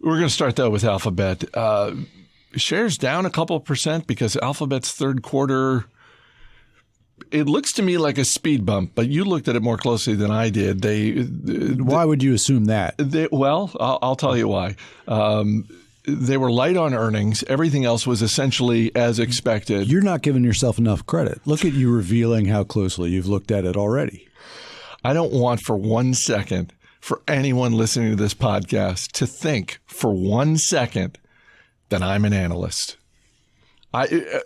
We're going to start, though, with Alphabet. Shares down a couple percent because Alphabet's third quarter, it looks to me like a speed bump, but you looked at it more closely than I did. Why would you assume that? I'll tell you why. They were light on earnings. Everything else was essentially as expected. You're not giving yourself enough credit. Look at you revealing how closely you've looked at it already. I don't want for 1 second for anyone listening to this podcast to think for 1 second that I'm an analyst.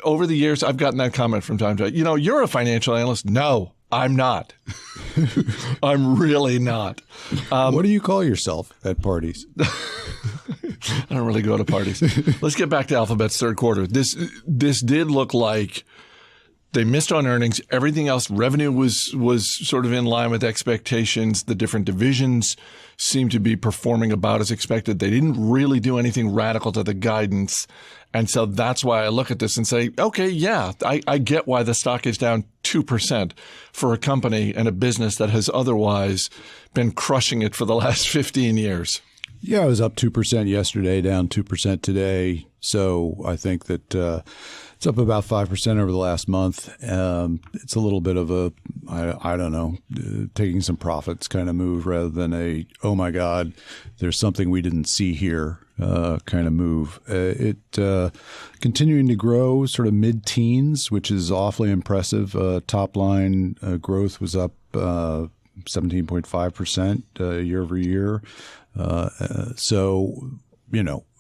Over the years, I've gotten that comment from time to time. You're a financial analyst. No, I'm not. I'm really not. What do you call yourself at parties? I don't really go to parties. Let's get back to Alphabet's third quarter. This did look like they missed on earnings. Everything else, revenue was sort of in line with expectations. The different divisions seemed to be performing about as expected. They didn't really do anything radical to the guidance. And so that's why I look at this and say, okay, yeah, I get why the stock is down 2% for a company and a business that has otherwise been crushing it for the last 15 years. Yeah, it was up 2% yesterday, down 2% today. So I think that it's up about 5% over the last month. It's a little bit of a, I don't know, taking some profits kind of move rather than a, oh my God, there's something we didn't see here kind of move. It continuing to grow sort of mid-teens, which is awfully impressive. Top line growth was up 17.5% year over year. So,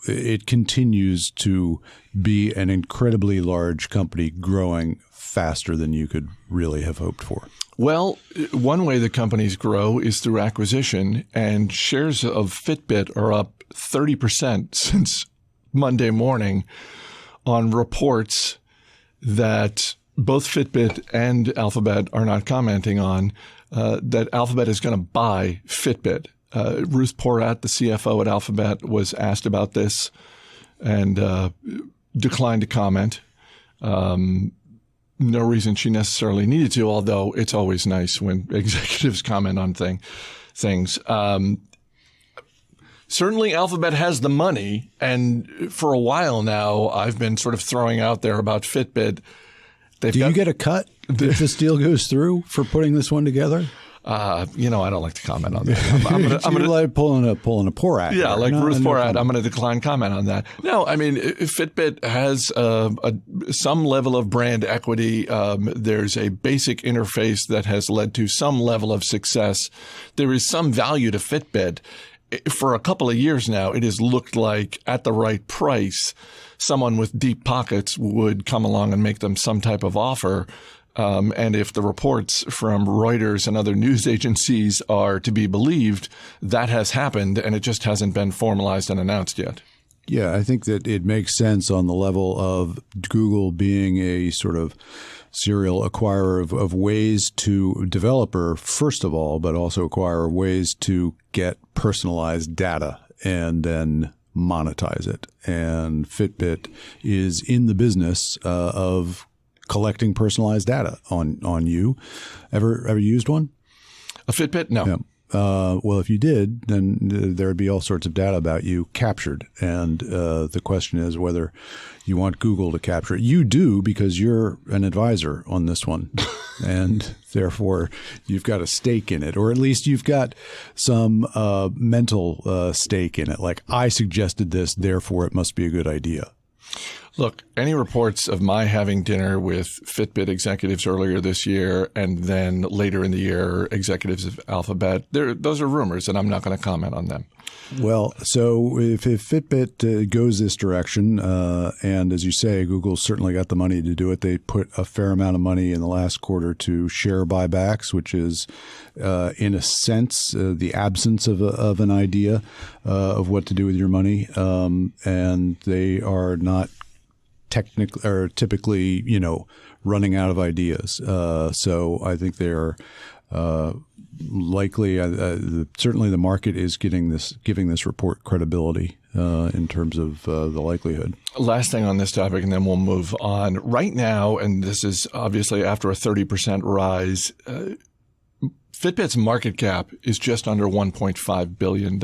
it continues to be an incredibly large company growing faster than you could really have hoped for. Well, one way the companies grow is through acquisition, and shares of Fitbit are up 30% since Monday morning on reports that both Fitbit and Alphabet are not commenting on, that Alphabet is going to buy Fitbit. Ruth Porat, the CFO at Alphabet, was asked about this and declined to comment. No reason she necessarily needed to, although it's always nice when executives comment on things. Certainly Alphabet has the money, and for a while now I've been sort of throwing out there about Fitbit. Do you get a cut if this deal goes through for putting this one together? I don't like to comment on that. I'm like pulling a Porat. Yeah, like Ruth Porat. I'm going to decline comment on that. No, I mean, Fitbit has some level of brand equity. There's a basic interface that has led to some level of success. There is some value to Fitbit. For a couple of years now, it has looked like at the right price, someone with deep pockets would come along and make them some type of offer. And if the reports from Reuters and other news agencies are to be believed, that has happened, and it just hasn't been formalized and announced yet. Yeah, I think that it makes sense on the level of Google being a sort of serial acquirer of ways to developer, first of all, but also acquire ways to get personalized data and then monetize it. And Fitbit is in the business of collecting personalized data on you. Ever used one? A Fitbit? No. Yeah. Well, if you did, then there would be all sorts of data about you captured. And the question is whether you want Google to capture it. You do, because you're an advisor on this one. And therefore, you've got a stake in it, or at least you've got some mental stake in it. Like, I suggested this, therefore it must be a good idea. Look, any reports of my having dinner with Fitbit executives earlier this year and then later in the year executives of Alphabet, those are rumors, and I'm not going to comment on them. Well, so if Fitbit goes this direction, and as you say, Google's certainly got the money to do it. They put a fair amount of money in the last quarter to share buybacks, which is, in a sense, the absence of an idea of what to do with your money. And they are not typically, running out of ideas. So I think they're likely, certainly the market is giving this report credibility in terms of the likelihood. Last thing on this topic, and then we'll move on. Right now, and this is obviously after a 30% rise, Fitbit's market cap is just under $1.5 billion.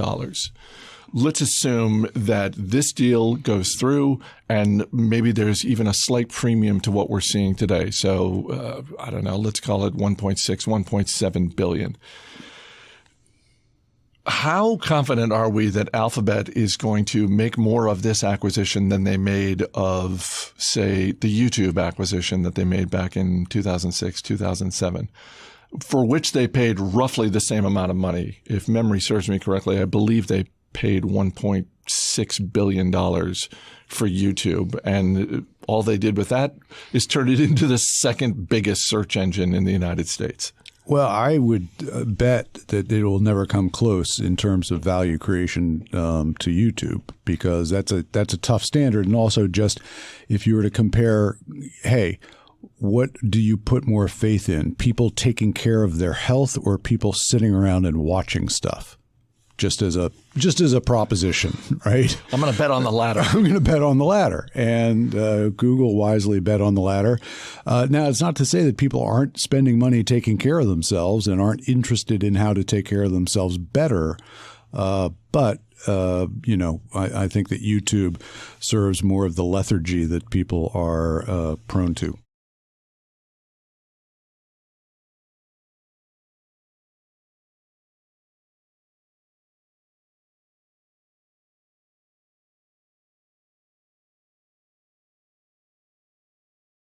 let's assume that this deal goes through and maybe there's even a slight premium to what we're seeing today. So I don't know, let's call it 1.6, 1.7 billion. How confident are we that Alphabet is going to make more of this acquisition than they made of, say, the YouTube acquisition that they made back in 2006, 2007, for which they paid roughly the same amount of money? If memory serves me correctly, I believe they paid $1.6 billion for YouTube. And all they did with that is turn it into the second biggest search engine in the United States. Well, I would bet that it will never come close in terms of value creation to YouTube, because that's a tough standard. And also, just if you were to compare, hey, what do you put more faith in? People taking care of their health or people sitting around and watching stuff? Just as a proposition, right? I'm going to bet on the latter. I'm going to bet on the latter. And Google wisely bet on the latter. Now, it's not to say that people aren't spending money taking care of themselves and aren't interested in how to take care of themselves better. But I think that YouTube serves more of the lethargy that people are prone to.